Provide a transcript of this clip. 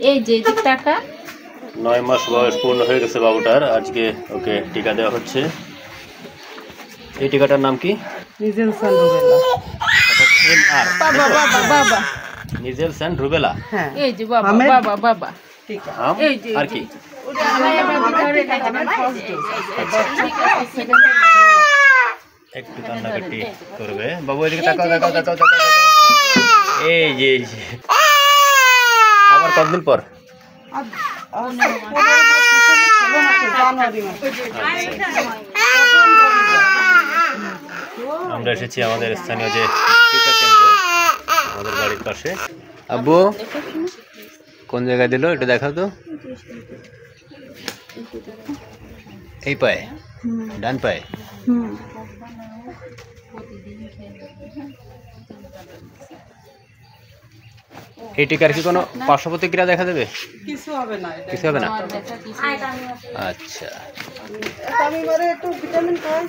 এই যে টাকা 9 মাস বয়স পূর্ণ হয়ে গেছে বাবুটার। আজকে ওকে টিকা দেওয়া হচ্ছে। এই টিকাটার নাম কি? Measles and rubella. বাবা বাবা বাবা মিজেলস এন্ড রুবেলা। হ্যাঁ, এই যে বাবা বাবা বাবা টিকা। এই যে আর কি? একটু কান্নাকাটি করবে বাবু। এদিকে তাকাও তাকাও তাকাও তাকাও। এই যে আবার কতদিন পর? আমরা এসেছি আমাদের স্থানীয় যে টিকা কেন্দ্র আমাদের বাড়ির পাশে। আব্বু কোন জায়গায় দিল এটা দেখাও তো। এই পায়ে, ডান পায়ে। এই টিকার কি কোনো পার্শ্ব প্রতিক্রিয়া দেখা দেবে? কিছু হবে না, কিছু হবে না। আচ্ছা, আমি একটু ভিটামিন খাওয়াই